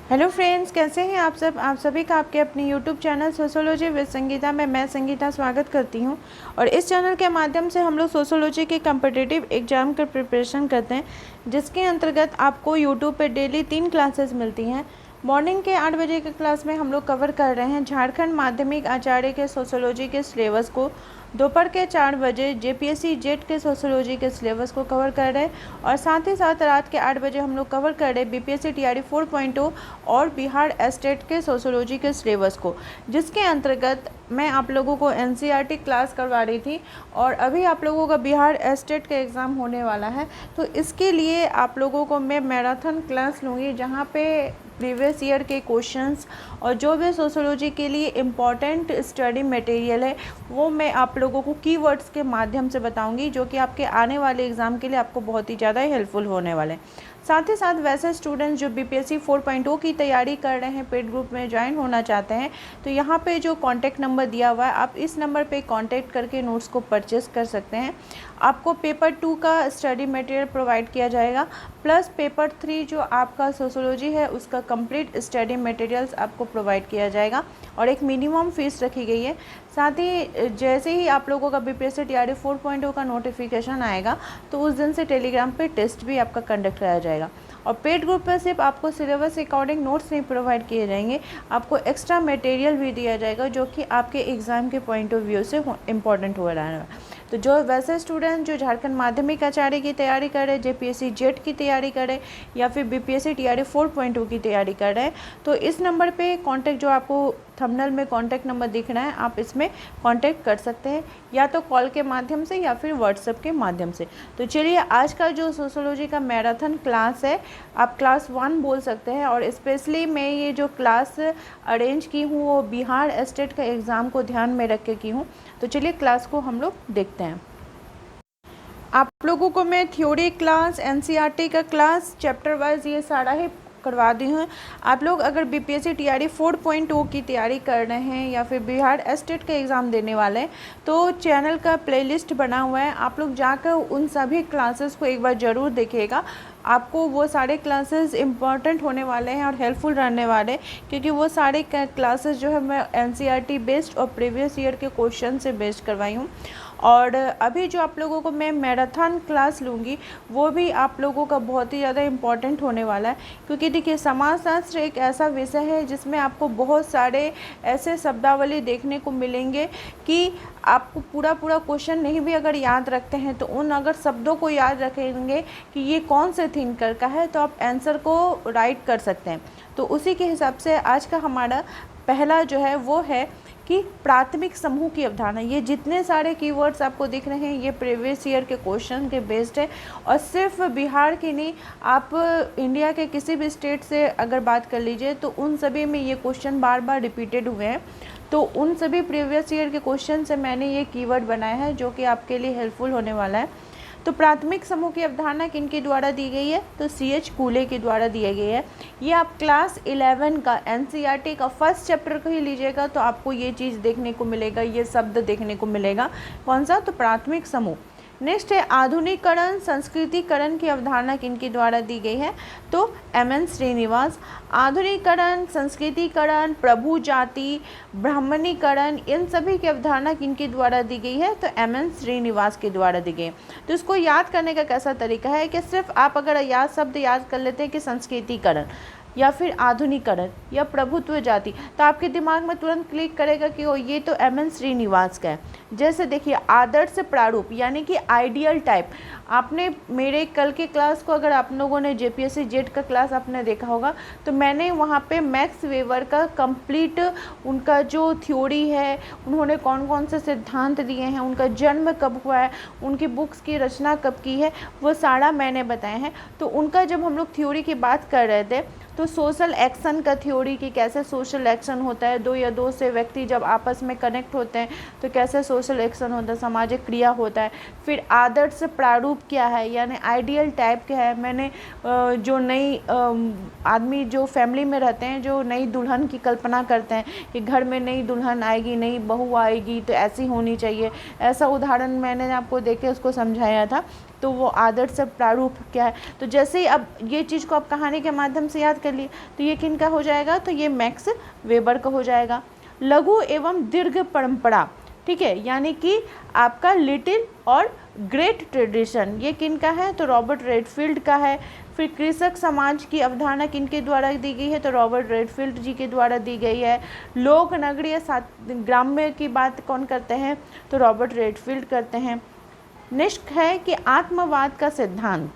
Hello friends, कैसे हैं आप सब। आप सभी का आपके अपने YouTube channel sociology with Sangeeta में मैं संगीता स्वागत करती हूं। और इस चैनल के माध्यम से हम लोग सोशियोलॉजी के कम्पिटिटिव एग्ज़ाम का प्रिपरेशन करते हैं, जिसके अंतर्गत आपको यूट्यूब पे डेली 3 क्लासेस मिलती हैं। मॉर्निंग के 8 बजे के क्लास में हम लोग कवर कर रहे हैं झारखंड माध्यमिक आचार्य के सोशियोलॉजी के सिलेबस को। दोपहर के 4 बजे जेपीएससी जेट के सोशियोलॉजी के सिलेबस को कवर कर रहे हैं। और साथ ही साथ रात के 8 बजे हम लोग कवर कर रहे हैं बीपीएससी टीआरई 4.0 और बिहार स्टेट के सोशियोलॉजी के सिलेबस को, जिसके अंतर्गत मैं आप लोगों को एनसीईआरटी क्लास करवा रही थी। और अभी आप लोगों का बिहार स्टेट का एग्ज़ाम होने वाला है, तो इसके लिए आप लोगों को मैं मैराथन क्लास लूँगी, जहाँ पे प्रीवियस ईयर के क्वेश्चंस और जो भी सोशियोलॉजी के लिए इम्पॉर्टेंट स्टडी मटेरियल है वो मैं आप लोगों को कीवर्ड्स के माध्यम से बताऊंगी, जो कि आपके आने वाले एग्ज़ाम के लिए आपको बहुत ही ज़्यादा हेल्पफुल होने वाले हैं। साथ ही साथ वैसे स्टूडेंट्स जो बीपीएससी 4.0 की तैयारी कर रहे हैं, पेड ग्रुप में ज्वाइन होना चाहते हैं, तो यहाँ पे जो कॉन्टैक्ट नंबर दिया हुआ है आप इस नंबर पे कांटेक्ट करके नोट्स को परचेस कर सकते हैं। आपको पेपर 2 का स्टडी मटेरियल प्रोवाइड किया जाएगा, प्लस पेपर 3 जो आपका सोशियोलॉजी है उसका कंप्लीट स्टडी मटेरियल्स आपको प्रोवाइड किया जाएगा और एक मिनिमम फ़ीस रखी गई है। साथ ही जैसे ही आप लोगों का बीपीएससी टीआरई 4.0 का नोटिफिकेशन आएगा तो उस दिन से टेलीग्राम पे टेस्ट भी आपका कंडक्ट कराया जाएगा। और पेड ग्रुप पर सिर्फ आपको सिलेबस के अकॉर्डिंग नोट्स नहीं प्रोवाइड किए जाएंगे, आपको एक्स्ट्रा मटेरियल भी दिया जाएगा जो कि आपके एग्ज़ाम के पॉइंट ऑफ व्यू से इम्पॉर्टेंट हो रहा है। तो जो वैसे स्टूडेंट जो झारखंड माध्यमिक आचार्य की तैयारी कर रहे हैं, जेपीएससी जेट की तैयारी कर रहे हैं या फिर बीपीएससी टीआरई 4.0 की तैयारी कर रहे हैं, तो इस नंबर पे कांटेक्ट जो आपको थंबनेल में कांटेक्ट नंबर दिख रहा है आप इसमें कांटेक्ट कर सकते हैं, या तो कॉल के माध्यम से या फिर व्हाट्सएप के माध्यम से। तो चलिए, आज का जो सोशियोलॉजी का मैराथन क्लास है आप क्लास 1 बोल सकते हैं। और स्पेशली मैं ये जो क्लास अरेंज की हूँ वो बिहार स्टेट का एग्ज़ाम को ध्यान में रख के की हूँ। तो चलिए क्लास को हम लोग देखते हैं। आप लोगों को मैं थ्योरी क्लास, एनसीईआरटी का क्लास, चैप्टर वाइज ये सारा ही करवा दी हूँ। आप लोग अगर बीपीएससी टीआरई 4.0 की तैयारी कर रहे हैं या फिर बिहार स्टेट का एग्ज़ाम देने वाले हैं, तो चैनल का प्लेलिस्ट बना हुआ है, आप लोग जाकर उन सभी क्लासेस को एक बार ज़रूर देखिएगा। आपको वो सारे क्लासेस इम्पॉर्टेंट होने वाले हैं और हेल्पफुल रहने वाले हैं, क्योंकि वो सारे क्लासेस जो है मैं एनसीईआरटी बेस्ड और प्रीवियस ईयर के क्वेश्चन से बेस्ड करवाई हूँ। और अभी जो आप लोगों को मैं मैराथन क्लास लूँगी वो भी आप लोगों का बहुत ही ज़्यादा इम्पॉर्टेंट होने वाला है, क्योंकि देखिए समाजशास्त्र एक ऐसा विषय है जिसमें आपको बहुत सारे ऐसे शब्दावली देखने को मिलेंगे कि आपको पूरा क्वेश्चन नहीं भी अगर याद रखते हैं तो उन अगर शब्दों को याद रखेंगे कि ये कौन से थिंकर का है तो आप आंसर को राइट कर सकते हैं। तो उसी के हिसाब से आज का हमारा पहला जो है वो है कि प्राथमिक समूह की अवधारणा। ये जितने सारे कीवर्ड्स आपको दिख रहे हैं ये प्रीवियस ईयर के क्वेश्चन के बेस्ड है, और सिर्फ बिहार की नहीं, आप इंडिया के किसी भी स्टेट से अगर बात कर लीजिए तो उन सभी में ये क्वेश्चन बार बार रिपीटेड हुए हैं। तो उन सभी प्रीवियस ईयर के क्वेश्चन से मैंने ये कीवर्ड बनाया है जो कि आपके लिए हेल्पफुल होने वाला है। तो प्राथमिक समूह की अवधारणा किनके द्वारा दी गई है, तो CH कूले के द्वारा दी गई है। ये आप क्लास 11 का एनसीईआरटी का फर्स्ट चैप्टर को ही लीजिएगा तो आपको ये चीज़ देखने को मिलेगा, ये शब्द देखने को मिलेगा। कौन सा, तो प्राथमिक समूह। नेक्स्ट है आधुनिकीकरण संस्कृतिकरण की अवधारणा किनके द्वारा दी गई है, तो MN श्रीनिवास। आधुनिकीकरण, संस्कृतिकरण, प्रभु जाति, ब्राह्मणीकरण, इन सभी की अवधारणा किनके द्वारा दी गई है, तो MN श्रीनिवास के द्वारा दी गई है। तो इसको याद करने का कैसा तरीका है कि सिर्फ आप अगर शब्द याद कर लेते हैं कि संस्कृतिकरण या फिर आधुनिकीकरण या प्रभुत्व जाति, तो आपके दिमाग में तुरंत क्लिक करेगा कि ओ ये तो MN श्रीनिवास का है। जैसे देखिए आदर्श प्रारूप यानी कि आइडियल टाइप, आपने मेरे कल के क्लास को अगर आप लोगों ने जेपीएससी जेट का क्लास आपने देखा होगा तो मैंने वहाँ पे मैक्स वेबर का कंप्लीट उनका जो थ्योरी है, उन्होंने कौन कौन से सिद्धांत दिए हैं, उनका जन्म कब हुआ है, उनकी बुक्स की रचना कब की है, वो सारा मैंने बताया है। तो उनका जब हम लोग थ्योरी की बात कर रहे थे तो सोशल एक्शन का थ्योरी कि कैसे सोशल एक्शन होता है, दो या दो से व्यक्ति जब आपस में कनेक्ट होते हैं तो कैसे सोशल एक्शन होता है, सामाजिक क्रिया होता है। फिर आदर्श प्रारूप क्या है यानी आइडियल टाइप क्या है, मैंने जो नई आदमी जो फैमिली में रहते हैं जो नई दुल्हन की कल्पना करते हैं कि घर में नई दुल्हन आएगी, नई बहू आएगी तो ऐसी होनी चाहिए, ऐसा उदाहरण मैंने आपको देके उसको समझाया था। तो वो आदर्श प्रारूप क्या है। तो जैसे ही अब ये चीज़ को आप कहानी के माध्यम से याद कर लिए तो ये किन का हो जाएगा, तो ये मैक्स वेबर का हो जाएगा। लघु एवं दीर्घ परंपरा, ठीक है, यानी कि आपका लिटिल और ग्रेट ट्रेडिशन, ये किन का है, तो रॉबर्ट रेडफील्ड का है। फिर कृषक समाज की अवधारणा किन के द्वारा दी गई है, तो रॉबर्ट रेडफील्ड जी के द्वारा दी गई है। लोक नगरीय ग्राम्य की बात कौन करते हैं, तो रॉबर्ट रेडफील्ड करते हैं। नेक्स्ट है कि आत्मवाद का सिद्धांत।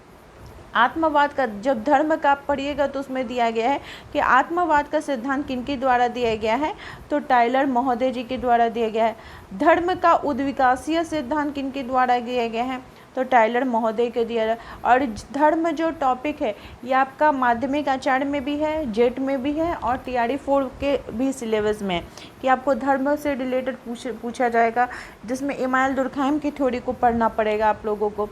आत्मवाद का जब धर्म का आप पढ़िएगा तो उसमें दिया गया है कि आत्मवाद का सिद्धांत किनके द्वारा दिया गया है, तो टाइलर महोदय जी के द्वारा दिया गया है। धर्म का उद्विकासीय सिद्धांत किनके द्वारा दिया गया है, तो टाइलर महोदय के दिया। और धर्म जो टॉपिक है ये आपका माध्यमिक आचार्य में भी है, जेट में भी है और TRE 4 के भी सिलेबस में है कि आपको धर्म से रिलेटेड पूछा जाएगा, जिसमें इमानुएल दुर्कheim की थ्योरी को पढ़ना पड़ेगा आप लोगों को,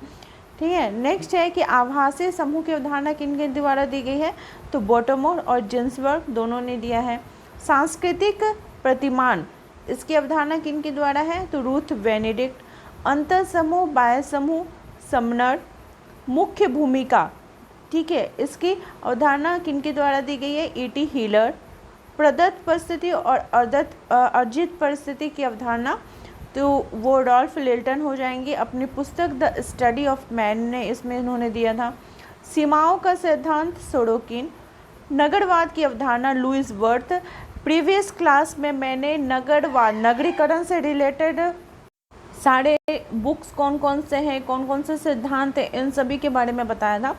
ठीक है। नेक्स्ट है कि आभासी समूह की अवधारणा किन के द्वारा दी गई है, तो बोटोमोर और जिन्सबर्ग दोनों ने दिया है। सांस्कृतिक प्रतिमान, इसकी अवधारणा किन के द्वारा है, तो रूथ बेनेडिक्ट। अंतर समूह, बाह्य समूह, समनर। मुख्य भूमिका, ठीक है, इसकी अवधारणा किन के द्वारा दी गई है, E.T. हीलर। प्रदत्त परिस्थिति और अर्जित परिस्थिति की अवधारणा, तो वो रॉल्फ लिल्टन हो जाएंगे। अपनी पुस्तक द स्टडी ऑफ मैन ने इसमें इन्होंने दिया था। सीमाओं का सिद्धांत सोरोकिन। नगरवाद की अवधारणा लुईस वर्थ। प्रीवियस क्लास में मैंने नगरवाद, नगरीकरण से रिलेटेड सारे बुक्स कौन कौन से हैं, कौन कौन से सिद्धांत हैं, इन सभी के बारे में बताया था,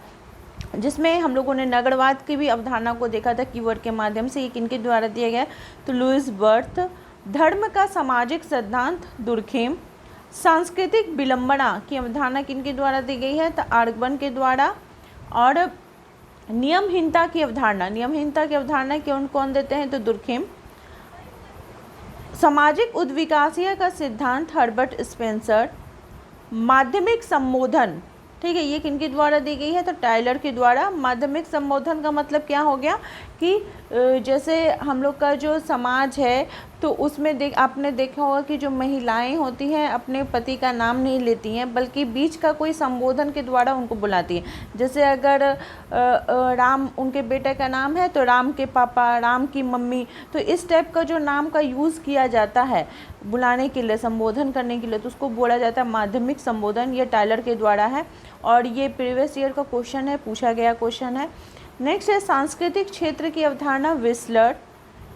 जिसमें हम लोगों ने नगरवाद की भी अवधारणा को देखा था कीवर्ड के माध्यम से। ये किनके द्वारा दिया गया, तो लुईस वर्थ। धर्म का सामाजिक सिद्धांत दुर्खेम। सांस्कृतिक विलंबना की अवधारणा किनके द्वारा दी गई है, तो आर्गबन के द्वारा। और नियमहीनता की अवधारणा, नियमहीनता की अवधारणा कौन कौन देते हैं, तो दुर्खेम। सामाजिक उद्विकासीय का सिद्धांत हर्बर्ट स्पेंसर। माध्यमिक संबोधन, ठीक है, ये किनके द्वारा दी गई है, तो टाइलर के द्वारा। माध्यमिक संबोधन का मतलब क्या हो गया कि जैसे हम लोग का जो समाज है तो उसमें आपने देखा होगा कि जो महिलाएं होती हैं अपने पति का नाम नहीं लेती हैं, बल्कि बीच का कोई संबोधन के द्वारा उनको बुलाती हैं। जैसे अगर राम उनके बेटे का नाम है तो राम के पापा, राम की मम्मी, तो इस टाइप का जो नाम का यूज़ किया जाता है बुलाने के लिए, संबोधन करने के लिए, तो उसको बोला जाता है माध्यमिक संबोधन। ये टाइलर के द्वारा है और ये प्रीवियस ईयर का क्वेश्चन है, पूछा गया क्वेश्चन है। नेक्स्ट है सांस्कृतिक क्षेत्र की अवधारणा विस्लर।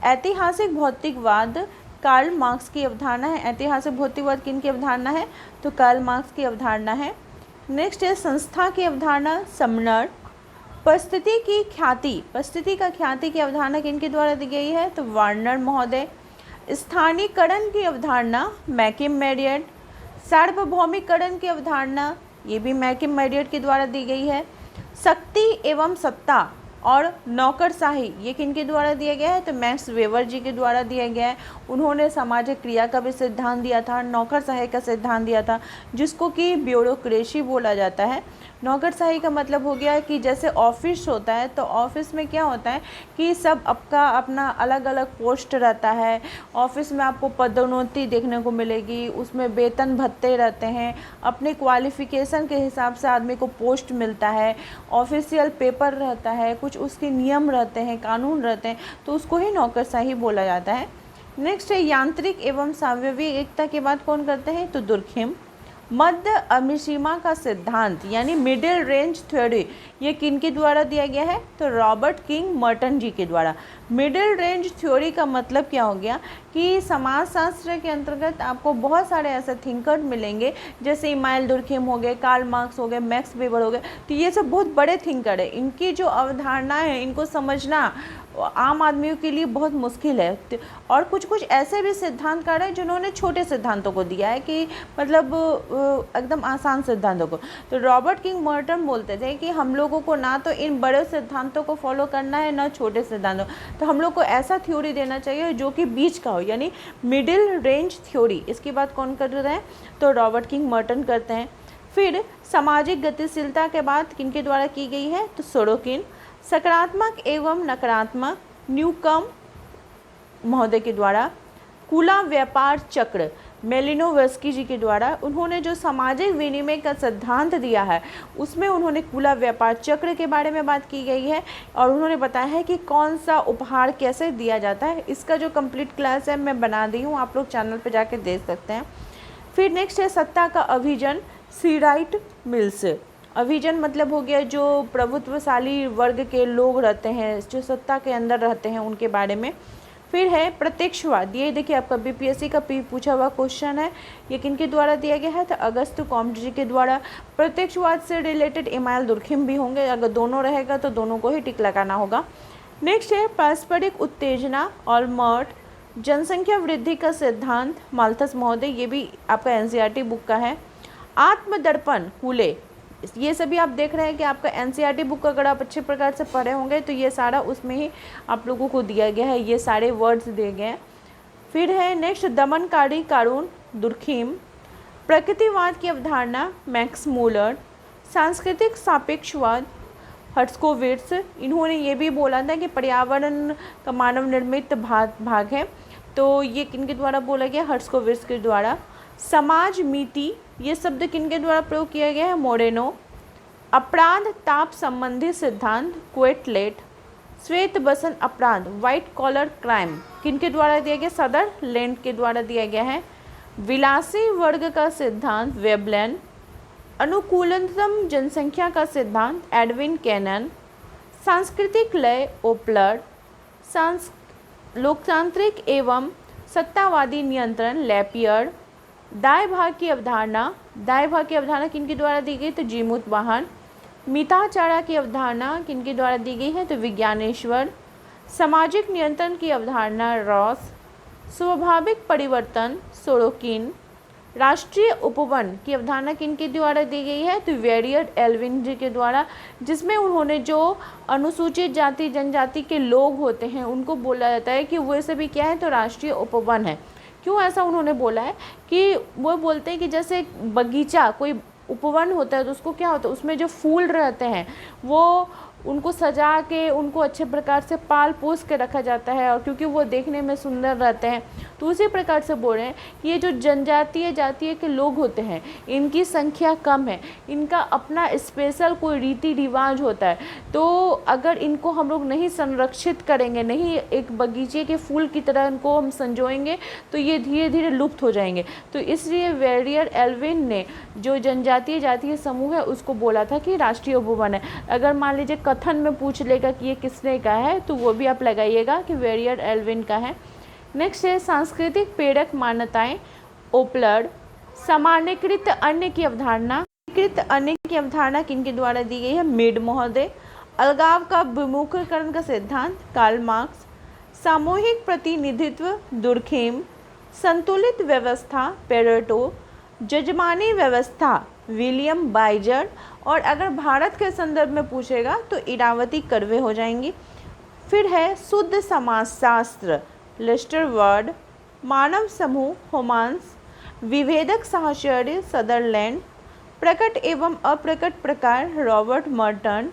ऐतिहासिक भौतिकवाद कार्ल मार्क्स की अवधारणा है। ऐतिहासिक भौतिकवाद किन की अवधारणा है, तो कार्ल मार्क्स की अवधारणा है। नेक्स्ट है संस्था की अवधारणा समनर। परिस्थिति की ख्याति, परिस्थिति का ख्याति की अवधारणा किन के द्वारा दी गई है, तो वार्नर महोदय। स्थानीयकरण की अवधारणा मैकिम मेरियट। सार्वभौमिकरण की अवधारणा ये भी मैकिम मेरियट के द्वारा दी गई है। शक्ति एवं सत्ता और नौकरशाही ये किनके द्वारा दिया गया है, तो मैक्स वेबर जी के द्वारा दिया गया है। उन्होंने सामाजिक क्रिया का भी सिद्धांत दिया था, नौकरशाही का सिद्धांत दिया था, जिसको कि ब्यूरोक्रेसी बोला जाता है। नौकरशाही का मतलब हो गया कि जैसे ऑफिस होता है तो ऑफिस में क्या होता है कि सब आपका अपना अलग अलग पोस्ट रहता है। ऑफिस में आपको पदोन्नति देखने को मिलेगी, उसमें वेतन भत्ते रहते हैं, अपने क्वालिफिकेशन के हिसाब से आदमी को पोस्ट मिलता है, ऑफिशियल पेपर रहता है, कुछ उसके नियम रहते हैं, कानून रहते हैं, तो उसको ही नौकरशाही बोला जाता है। नेक्स्ट है यांत्रिक एवं सावयवी एकता की बात कौन करते हैं, तो दुर्खेम। मध्य अभिसीमा का सिद्धांत यानी मिडिल रेंज थ्योरी ये किन के द्वारा दिया गया है, तो रॉबर्ट किंग मर्टन जी के द्वारा। मिडिल रेंज थ्योरी का मतलब क्या हो गया कि समाजशास्त्र के अंतर्गत आपको बहुत सारे ऐसे थिंकर मिलेंगे, जैसे इमानुएल दुर्कheim हो गए, कार्ल मार्क्स हो गए, मैक्स वेबर हो गए, तो ये सब बहुत बड़े थिंकर है। इनकी जो अवधारणाएं हैं इनको समझना आम आदमियों के लिए बहुत मुश्किल है। और कुछ कुछ ऐसे भी सिद्धांतकार हैं जिन्होंने छोटे सिद्धांतों को दिया है कि मतलब एकदम आसान सिद्धांतों को। तो रॉबर्ट किंग मर्टन बोलते थे कि हम लोगों को ना तो इन बड़े सिद्धांतों को फॉलो करना है ना छोटे सिद्धांतों, तो हम लोग को ऐसा थ्योरी देना चाहिए जो कि बीच का हो, यानी मिडिल रेंज थ्योरी। इसकी बात कौन कर रहे हैं, तो रॉबर्ट किंग मर्टन करते हैं। फिर सामाजिक गतिशीलता के बाद किनके द्वारा की गई है, तो सोरोकिन। सकारात्मक एवं नकारात्मक न्यूकम महोदय के द्वारा। खुला व्यापार चक्र मेलिनोवस्की जी के द्वारा। उन्होंने जो सामाजिक विनिमय का सिद्धांत दिया है उसमें उन्होंने खुला व्यापार चक्र के बारे में बात की गई है और उन्होंने बताया है कि कौन सा उपहार कैसे दिया जाता है। इसका जो कंप्लीट क्लास है मैं बना दी हूँ, आप लोग चैनल पर जाके देख सकते हैं। फिर नेक्स्ट है सत्ता का अभिजन, सी राइट मिल्स। अभिजन मतलब हो गया जो प्रभुत्वशाली वर्ग के लोग रहते हैं, जो सत्ता के अंदर रहते हैं, उनके बारे में। फिर है प्रत्यक्षवाद, ये देखिए आपका बीपीएससी का पूछा हुआ क्वेश्चन है, ये किनके द्वारा दिया गया है, तो अगस्त कॉम्टे जी के द्वारा। प्रत्यक्षवाद से रिलेटेड इमाइल दुर्खिम भी होंगे, अगर दोनों रहेगा तो दोनों को ही टिक लगाना होगा। नेक्स्ट है पारस्परिक उत्तेजना ऑलमर्ट, जनसंख्या वृद्धि का सिद्धांत, माल्थस महोदय, ये भी आपका एनसीईआरटी बुक का है। आत्मदर्पण कूले, ये सभी आप देख रहे हैं कि आपका एनसीईआरटी बुक अगर आप अच्छे प्रकार से पढ़े होंगे तो ये सारा उसमें ही आप लोगों को दिया गया है, ये सारे वर्ड्स दिए गए हैं। फिर है नेक्स्ट दमनकारी कानून दुर्खिम, प्रकृतिवाद की अवधारणा मैक्स मूलर, सांस्कृतिक सापेक्षवाद हर्ट्ज़कोविट्ज़, इन्होंने ये भी बोला था कि पर्यावरण का मानव निर्मित भाग है, तो ये किनके द्वारा बोला गया, हर्ट्ज़कोविट्ज़ के द्वारा। समाज मिति, ये शब्द किनके द्वारा प्रयोग किया गया है, मोरेनो। अपराध ताप संबंधी सिद्धांत क्वेटलेट। श्वेत बसन अपराध वाइट कॉलर क्राइम किनके द्वारा दिया गया, सदरलैंड के द्वारा दिया गया है। विलासी वर्ग का सिद्धांत वेबलैन। अनुकूलतम जनसंख्या का सिद्धांत एडविन कैनन। सांस्कृतिक लय ओपलर। लोकतांत्रिक एवं सत्तावादी नियंत्रण लैपियर। दाय भाग की अवधारणा किनके द्वारा दी गई, तो जीमूत वाहन। मिताचारा की अवधारणा किनके द्वारा दी गई है, तो विज्ञानेश्वर। सामाजिक नियंत्रण की अवधारणा रॉस। स्वाभाविक परिवर्तन सोरोकिन। राष्ट्रीय उपवन की अवधारणा किनके द्वारा दी गई है, तो वेरियर एल्विन जी के द्वारा, जिसमें उन्होंने जो अनुसूचित जाति जनजाति के लोग होते हैं उनको बोला जाता है कि वो सभी क्या है, तो राष्ट्रीय उपवन है। क्यों ऐसा उन्होंने बोला है कि वो बोलते हैं कि जैसे बगीचा कोई उपवन होता है तो उसको क्या होता है, उसमें जो फूल रहते हैं वो उनको सजा के उनको अच्छे प्रकार से पाल पोस के रखा जाता है, और क्योंकि वो देखने में सुंदर रहते हैं, तो उसी प्रकार से बोल रहे हैं कि ये जो जनजातीय जातीय के लोग होते हैं इनकी संख्या कम है, इनका अपना स्पेशल कोई रीति रिवाज होता है, तो अगर इनको हम लोग नहीं संरक्षित करेंगे, नहीं एक बगीचे के फूल की तरह इनको हम संजोएंगे, तो ये धीरे धीरे लुप्त हो जाएंगे। तो इसलिए वेरियर एल्विन ने जो जनजातीय जातीय समूह है उसको बोला था कि राष्ट्रीय उपवन है। अगर मान लीजिए कथन में पूछ लेगा कि ये किसने का है, तो वो भी आप लगाइएगा कि वेरियर एल्विन का है। नेक्स्ट है सांस्कृतिक प्रेरक मान्यताएं ओपलर। सामान्यकृत अन्य की अवधारणा किनके द्वारा दी गई है, मेड महोदय। अलगाव का विमुखीकरण का सिद्धांत कार्ल मार्क्स। सामूहिक प्रतिनिधित्व दुर्खिम। संतुलित व्यवस्था पेरेटो। जजमानी व्यवस्था विलियम बाइजर, और अगर भारत के संदर्भ में पूछेगा तो इरावती कर्वे हो जाएंगी। फिर है शुद्ध समाजशास्त्र लेस्टर वर्ड। मानव समूह होमांस। विभेदक साहचर्य सदरलैंड। प्रकट एवं अप्रकट प्रकार रॉबर्ट मर्टन।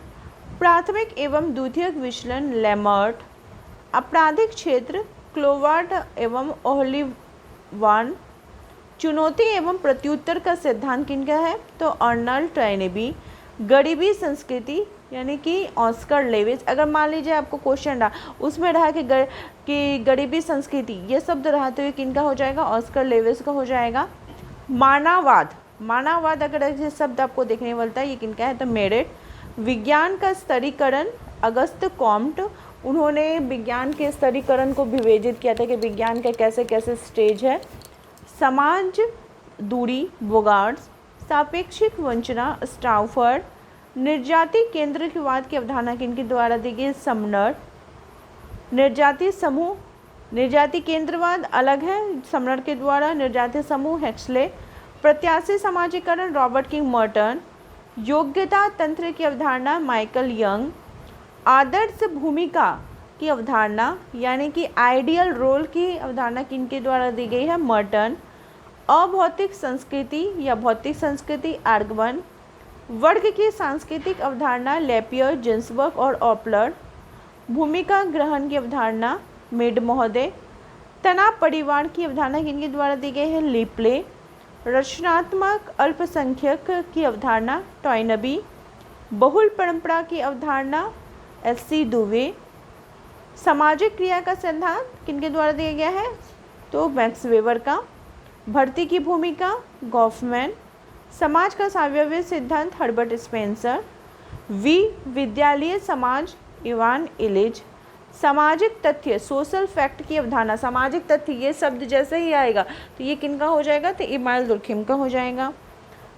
प्राथमिक एवं द्वितीयक विचलन लेमर्ट। आपराधिक क्षेत्र क्लोवार्ड एवं ओहलीवान। चुनौती एवं प्रत्युत्तर का सिद्धांत किनका है, तो अर्नल्ड टर्नेबी। गरीबी संस्कृति यानी कि ऑस्कर लेविस। अगर मान लीजिए आपको क्वेश्चन रहा उसमें रहा कि गरीबी संस्कृति, ये शब्द रहा तो ये किनका हो जाएगा, ऑस्कर लेविस का हो जाएगा। मानववाद अगर ऐसे शब्द आपको देखने मिलता है, ये किनका है, तो मेरिट। विज्ञान का स्तरीकरण अगस्त कॉम्ट, उन्होंने विज्ञान के स्तरीकरण को विवेचित किया था कि विज्ञान के कैसे कैसे स्टेज है। समाज दूरी बोगार्ड्स। सापेक्षिक वंचना स्टाउफर। निर्जाति केंद्रवाद की अवधारणा किनके द्वारा दी गई, समनर। निर्जाति समूह, निर्जाति केंद्रवाद अलग है समनर के द्वारा, निर्जाति समूह हेक्सले। प्रत्याशी समाजीकरण रॉबर्ट किंग मर्टन। योग्यता तंत्र की अवधारणा माइकल यंग। आदर्श भूमिका की अवधारणा यानी कि आइडियल रोल की अवधारणा किनके द्वारा दी गई है, मर्टन। अभौतिक संस्कृति या भौतिक संस्कृति आर्गवन। वर्ग की सांस्कृतिक अवधारणा लेपियर जिन्सबर्ग और ओपलर। भूमिका ग्रहण की अवधारणा मेड महोदय। तनाव परिवार की अवधारणा किनके द्वारा दी गई है? लिपले। रचनात्मक अल्पसंख्यक की अवधारणा टॉयनबी। बहुल परंपरा की अवधारणा एस.सी. दुबे। सामाजिक क्रिया का सिद्धांत किनके द्वारा दिया गया है? तो मैक्स वेबर का। भर्ती की भूमिका गॉफमैन। समाज का साम्यवादी सिद्धांत हर्बर्ट स्पेंसर। विद्यालय समाज इवान इलिज। सामाजिक तथ्य सोशल फैक्ट की अवधारणा, सामाजिक तथ्य ये शब्द जैसे ही आएगा तो ये किनका हो जाएगा? तो इमानुएल दुर्खिम का हो जाएगा।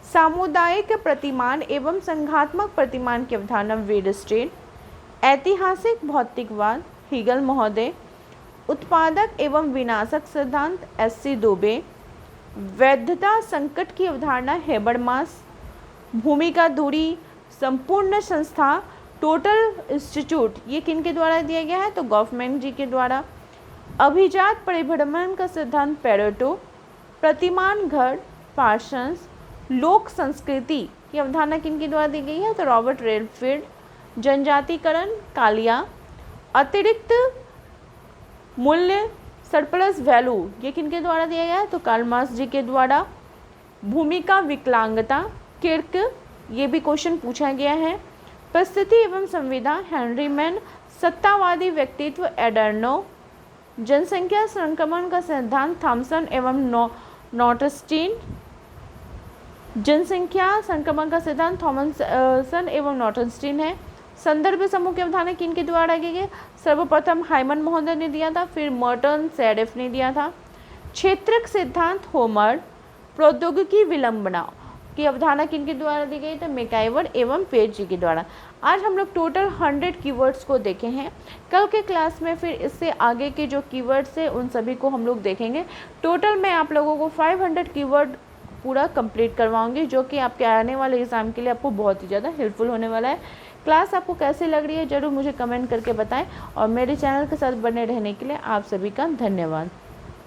सामुदायिक प्रतिमान एवं संघात्मक प्रतिमान की अवधारणा वीरस्टेन। ऐतिहासिक भौतिकवाद हीगल महोदय। उत्पादक एवं विनाशक सिद्धांत एस.सी. दुबे। वैधता संकट की अवधारणा हेबरमास। भूमिका दूरी संपूर्ण संस्था टोटल इंस्टीट्यूट ये किनके द्वारा दिया गया है? तो गॉफमैन जी के द्वारा। अभिजात परिभ्रमण का सिद्धांत पेरेटो। प्रतिमान घर पार्सन्स। लोक संस्कृति की अवधारणा किनके द्वारा दी गई है? तो रॉबर्ट रेडफील्ड। जनजातीकरण कालिया। अतिरिक्त मूल्य सरप्लस वैल्यू ये किनके द्वारा दिया गया है? तो कार्ल मार्क्स जी के द्वारा। भूमिका विकलांगता किर्क ये भी क्वेश्चन पूछा गया है। परिस्थिति एवं संविदा हेनरी मैन। सत्तावादी व्यक्तित्व एडर्नो। जनसंख्या संक्रमण का सिद्धांत थॉमसन एवं नॉटस्टीन। जनसंख्या संक्रमण का सिद्धांत थॉमसन एवं नॉटस्टीन है। संदर्भ समूह की अवधारणा किनके द्वारा की गई? सर्वप्रथम हाइमन महोदय ने दिया था, फिर मर्टन सैडेफ ने दिया था। क्षेत्रक सिद्धांत होमर। प्रौद्योगिकी विलंबना की अवधारणा किनके द्वारा दी गई? तो मैकाइवर एवं पेज जी के द्वारा। आज हम लोग टोटल 100 कीवर्ड्स को देखे हैं। कल के क्लास में फिर इससे आगे के जो कीवर्ड्स है उन सभी को हम लोग देखेंगे। टोटल मैं आप लोगों को 500 कीवर्ड पूरा कंप्लीट करवाऊंगी, जो कि आपके आने वाले एग्ज़ाम के लिए आपको बहुत ही ज़्यादा हेल्पफुल होने वाला है। क्लास आपको कैसी लग रही है ज़रूर मुझे कमेंट करके बताएं और मेरे चैनल के साथ बने रहने के लिए आप सभी का धन्यवाद।